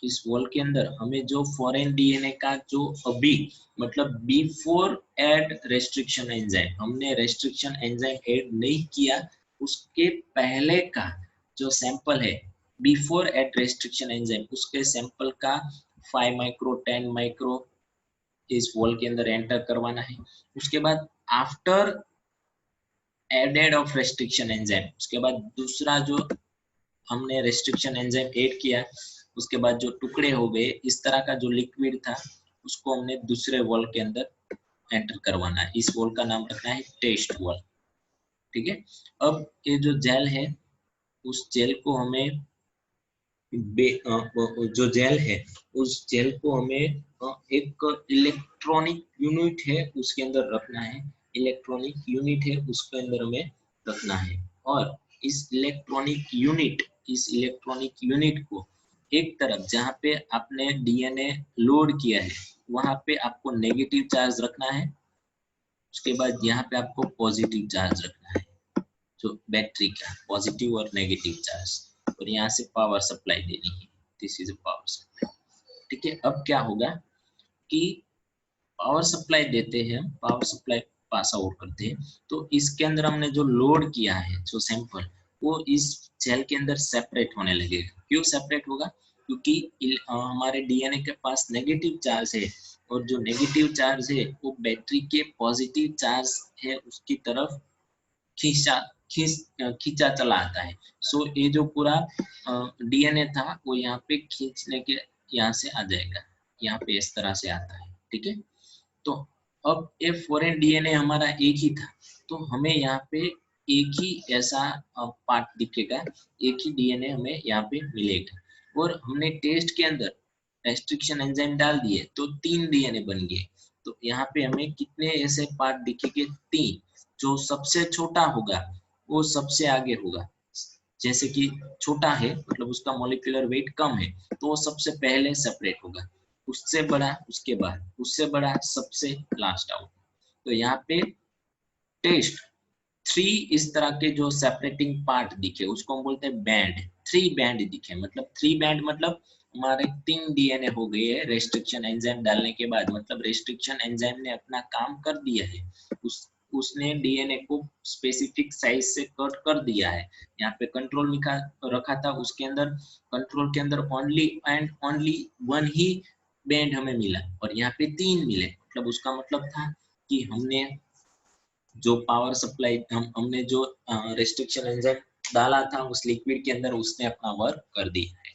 इस वॉल के अंदर हमें जो फॉरेन डीएनए का जो अभी मतलब बिफोर ऐड रेस्ट्रिक्शन एंजाइम, हमने रेस्ट्रिक्शन एंजाइम ऐड नहीं किया, उसके पहले का जो सैंपल है बिफोर ऐड रेस्ट्रिक्शन एंजाइम, उसके सैंपल का 5 माइक्रो 10 माइक्रो इस वॉल के अंदर एंटर करवाना है। उसके बाद after added of restriction enzyme, उसके बाद दूसरा जो हमने रेस्ट्रिक्शन एंजाइम ऐड किया, उसके बाद जो टुकड़े हो गए, इस तरह का जो लिक्विड था उसको हमने दूसरे वॉल के अंदर एंटर करवाना है। इस वॉल का नाम रखना है टेस्ट वॉल, ठीक है। अब ये जो जेल है, उस जेल को हमें जो जेल है उस जेल को हमें एक इलेक्ट्रॉनिक यूनिट है उसके अंदर रखना है। इलेक्ट्रॉनिक यूनिट है उसके अंदर हमें रखना है, और इस इलेक्ट्रॉनिक यूनिट को एक तरफ जहाँ पे आपने डीएनए लोड किया है वहां पे आपको नेगेटिव चार्ज रखना है। उसके बाद यहाँ पे आपको पॉजिटिव चार्ज रखना है, जो बैटरी का पॉजिटिव और नेगेटिव चार्ज, और यहाँ से पावर सप्लाई देनी है। दिस इज पावर सप्लाई, ठीक है। अब क्या होगा कि पावर सप्लाई देते हैं, पावर सप्लाई पास आउट करते हैं, तो इसके अंदर हमने जो लोड किया है जो सैंपल, वो इस जेल के अंदर सेपरेट होने लगेगा। क्यों सेपरेट होगा? क्योंकि हमारे डीएनए के पास नेगेटिव चार्ज है, और जो नेगेटिव चार्ज है वो बैटरी के पॉजिटिव चार्ज है उसकी तरफ खींचा खींचा चला आता है। सो ये जो पूरा डीएनए था वो यहाँ पे खींचने के यहाँ से आ जाएगा, यहाँ पे इस तरह से आता है, ठीक है। तो अब ये फॉरेन डीएनए हमारा एक ही था, तो हमें यहाँ पे एक ही ऐसा पार्ट दिखेगा, एक ही डीएनए हमें यहाँ पे मिलेगा। और हमने टेस्ट के अंदर रेस्ट्रिक्शन एंजाइम डाल दिए तो 3 डीएनए बन गए। तो यहाँ पे हमें कितने ऐसे पार्ट दिखेंगे? 3। जो सबसे छोटा होगा वो सबसे आगे होगा। जैसे कि छोटा है मतलब उसका मॉलिक्यूलर वेट कम है, तो वो सबसे पहले सेपरेट होगा, उससे बड़ा उसके बाद, उससे बड़ा सबसे लास्ट आउट। तो यहाँ पे टेस्ट 3 इस तरह के जो सेपरेटिंग पार्ट दिखे उसको हम बोलते हैं बैंड। 3 बैंड दिखे, मतलब 3 बैंड मतलब हमारे 3 डीएनए हो गए हैं रेस्ट्रिक्शन एंजाइम डालने के बाद। मतलब रेस्ट्रिक्शन एंजाइम ने अपना काम कर दिया है, उसने डीएनए को स्पेसिफिक साइज से कट कर दिया है। यहाँ पे कंट्रोल लिखा रखा था, उसके अंदर कंट्रोल के अंदर only and only 1 he band हमें मिला, और यहाँ पे 3 मिले। मतलब उसका मतलब था कि हमने जो पावर सप्लाई हमने जो रेस्ट्रिक्शन एंजाइम डाला था उस लिक्विड के अंदर, उसने अपना वर्क कर दिया है।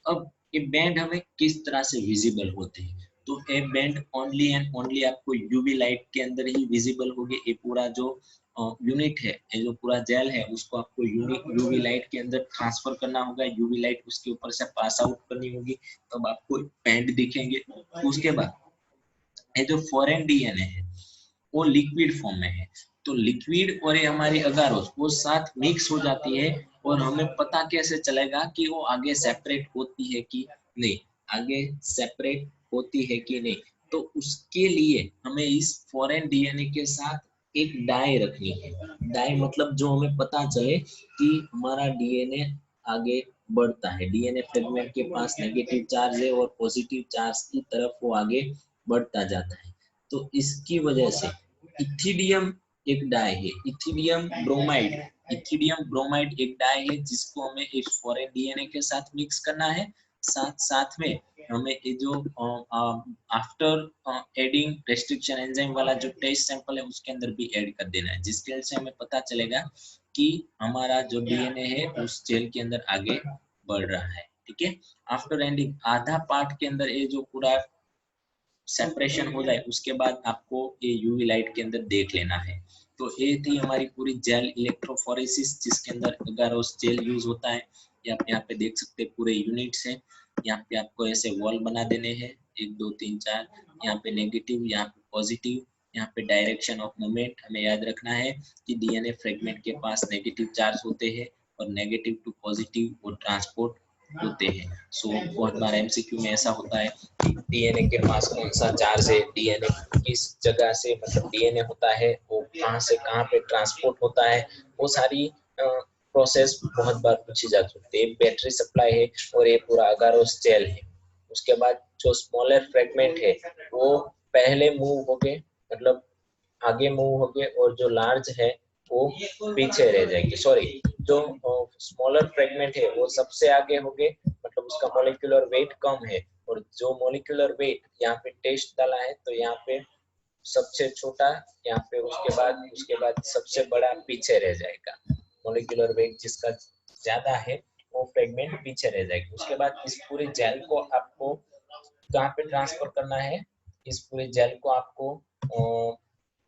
अब ये बैंड हमें किस तरह से विजिबल होते हैं? तो ये बैंड ओनली एंड ओनली आपको यूवी लाइट के अंदर ही विजिबल होगी। ये पूरा जो यूनिट है, ये जो पूरा जेल है, उसको आपको यूवी लाइट के अंदर ट्रांसफर करना होगा। यूवी लाइट उसके ऊपर से पास आउट करनी होगी, तब आपको बैंड दिखेंगे। उसके बाद ये जो फॉरेन डीएनए है वो लिक्विड फॉर्म में है, तो लिक्विड और ये हमारी अगारोस वो साथ मिक्स हो जाती है, और हमें पता कैसे चलेगा कि वो आगे सेपरेट होती है कि नहीं, आगे सेपरेट होती है कि नहीं। तो उसके लिए हमें इस फॉरेन डीएनए के साथ एक डाई रखनी है। डाई मतलब जो हमें पता चले कि हमारा डीएनए आगे बढ़ता है, डीएनए फ्रेगमेंट के पास नेगेटिव चार्ज है और पॉजिटिव चार्ज की तरफ वो आगे बढ़ता जाता है। तो इसकी वजह से इथिडियम एक डाई है, इथिडियम ब्रोमाइड एक डाई है, जिसको हमें इस फॉरेन डीएनए के साथ मिक्स करना है। साथ साथ में हमें ये जो आफ्टर एडिंग रेस्ट्रिक्शन एंजाइम वाला जो टेस्ट सैंपल है उसके अंदर भी ऐड कर देना है, जिसके वजह से हमें पता चलेगा कि हमारा जो डीएनए है उस जेल के अंदर आगे बढ़ रहा है, ठीक है। आफ्टर एंडिंग आधा पार्ट के अंदर ये जो पूरा सेपरेशन हो जाए उसके बाद आपको ये यूवी लाइट के अंदर देख लेना है। तो ये थी हमारी पूरी जेल इलेक्ट्रोफोरेसिस, जिसके अंदर अगारोस जेल यूज होता है। ये आप यहाँ पे देख सकते हैं पूरे यूनिट्स हैं। यहाँ पे आपको ऐसे वॉल बना देने हैं 1 2 3 4, यहाँ पे नेगेटिव, यहाँ पे पॉजिटिव, यहाँ पे डायरेक्शन ऑफ मूवमेंट हमें याद रखना है कि डीएनए फ्रेगमेंट के पास नेगेटिव चार्ज होते हैं, और नेगेटिव टू पॉजिटिव वो ट्रांसपोर्ट होते हैं। सो बहुत बार एमसीक्यू में ऐसा होता है कि डीएनए के पास कौन सा चार्ज है, डीएनए किस जगह से मतलब डीएनए होता है वो कहाँ से कहाँ पे ट्रांसपोर्ट होता है, वो सारी प्रोसेस बहुत बार पूछी जा सकती है। बैटरी सप्लाई है और ये पूरा अगारोस जेल है। उसके बाद जो स्मॉलर फ्रेगमेंट है वो पहले मूव हो गए, मतलब आगे मूव हो गए, और जो लार्ज है वो पीछे रह जाएंगे। सॉरी, जो स्मॉलर फ्रेगमेंट है वो सबसे आगे हो गए, मतलब उसका मॉलिक्यूलर वेट कम है, और जो मॉलिक्यूलर वेट यहाँ पे टेस्ट डाला है तो यहाँ पे सबसे छोटा यहाँ पे, उसके बाद सबसे बड़ा पीछे रह जाएगा। मोलिकुलर वेट जिसका ज्यादा है वो फ्रेगमेंट पीछे रह जाएगी। उसके बाद इस पूरे जेल को आपको कहाँ पे ट्रांसफर करना है, इस पूरे जेल को आपको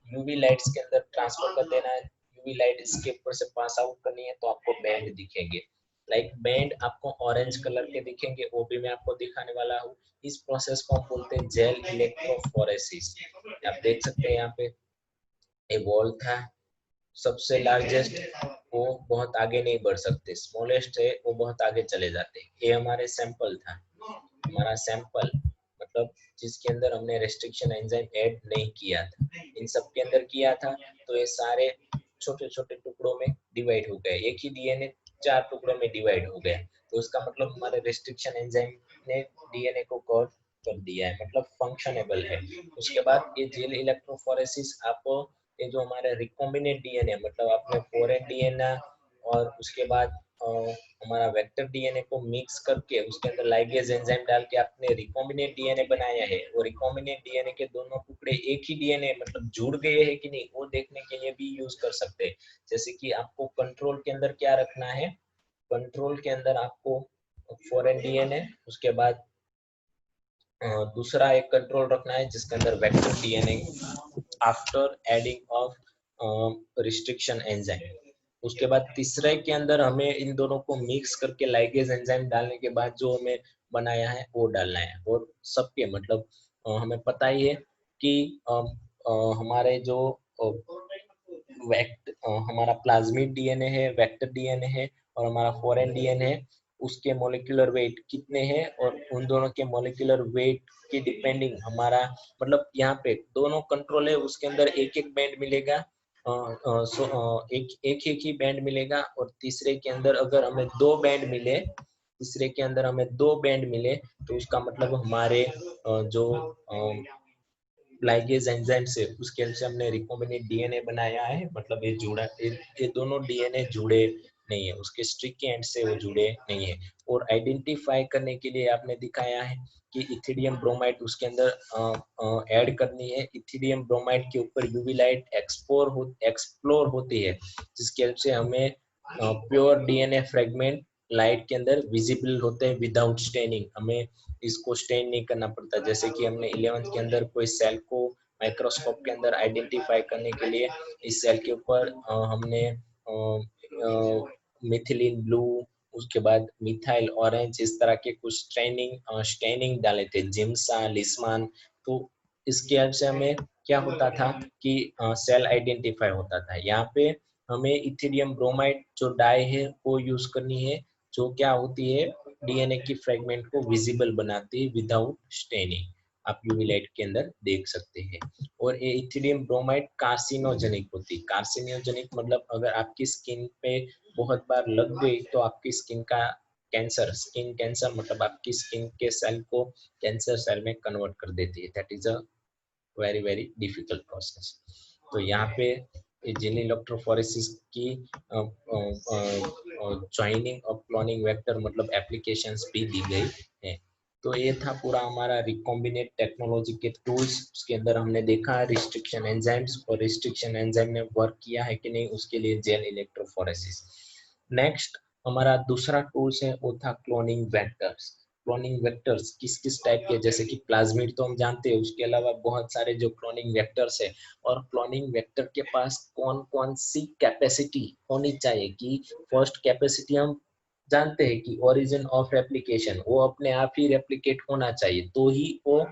यूवी लाइट्स के अंदर ट्रांसफर कर देना है। यूवी लाइट इसके ऊपर से पास आउट करनी है तो आपको बैंड दिखेंगे, लाइक बैंड आपको ऑरेंज कलर के दिखेंगे, वो भी मैं आपको दिखाने वाला हूँ। इस प्रोसेस को हम बोलते हैं जेल इलेक्ट्रोफोरेसिस। आप देख सकते हैं यहाँ पे एक बॉल था, सबसे लार्जेस्ट वो बहुत आगे नहीं बढ़ सकते, स्मॉलेस्ट है वो बहुत आगे चले जाते। ये हमारे सैंपल था, हमारा सैंपल मतलब जिसके अंदर हमने रेस्ट्रिक्शन एंजाइम ऐड नहीं किया था। इन सब के अंदर किया था तो ये सारे छोटे छोटे टुकड़ों में डिवाइड हो गए, एक ही डीएनए 4 टुकड़ों में डिवाइड हो गया। तो उसका मतलब हमारे रेस्ट्रिक्शन एंजाइम ने डीएनए को कवर कर दिया है, मतलब फंक्शनेबल है। उसके बाद ये जेल इलेक्ट्रोफोरेसिस आप ये जो हमारे रिकॉम्बिनेंट डीएनए मतलब आपने फॉरेन डीएनए और उसके बाद हमारा वेक्टर डीएनए को मिक्स करके उसके अंदर लाइगेज एंजाइम डाल के आपने रिकॉम्बिनेंट डीएनए बनाया है। वो रिकॉम्बिनेंट डीएनए के दोनों टुकड़े एक ही डीएनए मतलब जुड़ गए हैं कि नहीं वो देखने के लिए भी यूज कर सकते हैं। जैसे कि आपको कंट्रोल के अंदर क्या रखना है, कंट्रोल के अंदर आपको फॉरेन डीएनए, उसके बाद दूसरा एक कंट्रोल रखना है जिसके अंदर vector DNA after adding of restriction enzyme. उसके बाद तीसरे के अंदर हमें इन दोनों को मिक्स करके लाइगेज एंजाइम डालने के बाद जो हमें बनाया है वो डालना है। और सबके मतलब हमें पता ही है कि हमारे जो हमारा प्लाज्मिड डीएनए है, वेक्टर डीएनए है और हमारा फॉरेन डीएनए है, उसके मोलिकुलर वेट कितने हैं और उन दोनों के मोलिकुलर वेट की डिपेंडिंग हमारा मतलब यहाँ पे दोनों कंट्रोल है उसके अंदर एक एक बैंड मिलेगा, एक ही बैंड मिलेगा। और तीसरे के अंदर अगर हमें 2 बैंड मिले, तीसरे के अंदर हमें 2 बैंड मिले तो उसका मतलब हमारे जो लाइगेज एंजाइम से उसके से हमने रिकॉम्बिनेंट डीएनए बनाया है, मतलब ये जुड़ा ये दोनों डीएनए जुड़े नहीं है, उसके स्ट्रिक के एंड से वो जुड़े नहीं है। और आइडेंटिफाई करने के लिए आपने दिखाया है कि इथिडियम ब्रोमाइड उसके अंदर ऐड करनी है। इथिडियम ब्रोमाइड के ऊपर यूवी लाइट एक्सप्लोर होती है जिसके हेल्प से हमें प्योर डीएनए फ्रेगमेंट लाइट के अंदर विजिबल होते हैं विदाउट स्टेनिंग। हमें इसको स्टेन नहीं करना पड़ता। जैसे कि हमने 11th के अंदर कोई सेल को माइक्रोस्कोप के अंदर आइडेंटिफाई करने के लिए इस सेल के ऊपर हमने मिथिलीन ब्लू, उसके बाद मिथाइल ऑरेंज, इस तरह के कुछ स्टेनिंग डाले थे, जिम्सा लिस्मान। तो इसके हेल्प से हमें क्या होता था कि सेल आइडेंटिफाई होता था। यहाँ पे हमें इथिडियम ब्रोमाइड जो डाई है वो यूज करनी है, जो क्या होती है डीएनए की फ्रेगमेंट को विजिबल बनाती है विदाउट स्टेनिंग। आप यूवी लाइट के अंदर देख सकते हैं। और ये इथिडियम ब्रोमाइड कार्सिनोजेनिक होती है। कार्सिनोजेनिक मतलब अगर आपकी स्किन पे बहुत बार लग गई तो आपकी स्किन का कैंसर, स्किन कैंसर मतलब आपकी स्किन के सेल को कैंसर सेल में कन्वर्ट कर देती है। That is a very very difficult process. तो यहाँ पे जेल इलेक्ट्रोफोरेसिस की ज्वाइनिंग और क्लोनिंग वेक्टर मतलब एप्लीकेशंस भी दी गई है। तो ये था पूरा हमारा रिकॉम्बिनेट टेक्नोलॉजी के टूल्स। उसके अंदर हमने देखा रिस्ट्रिक्शन एंजाइम्स और रिस्ट्रिक्शन एंजाइम ने वर्क किया है कि नहीं, उसके लिए जेल इलेक्ट्रोफोरेसिस। नेक्स्ट हमारा दूसरा टूल्स है वो था क्लोनिंग वेक्टर्स। क्लोनिंग वेक्टर्स किस किस टाइप के, जैसे कि प्लाज्मिड तो हम जानते हैं, उसके अलावा बहुत सारे जो क्लोनिंग वेक्टर्स है। और क्लोनिंग वेक्टर के पास कौन कौन सी कैपेसिटी होनी चाहिए कि फर्स्ट कैपेसिटी हम जानते हैं कि ओरिजिन ऑफ रेप्लिकेशन, वो अपने आप ही रेप्लिकेट होना चाहिए तो ही वो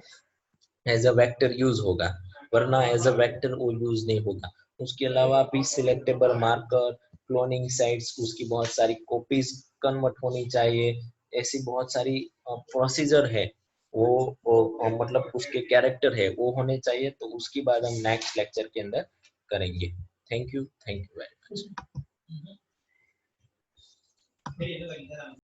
एज अ वेक्टर यूज होगा, वरना एज अ वेक्टर वो यूज नहीं होगा। उसके अलावा भी सिलेक्टेबल मार्कर, क्लोनिंग साइट्स, उसकी बहुत सारी कॉपीज कन्वर्ट होनी चाहिए। ऐसी बहुत सारी प्रोसीजर है वो मतलब उसके कैरेक्टर है वो होने चाहिए। तो उसकी बात हम नेक्स्ट लेक्चर के अंदर करेंगे। Thank you very much.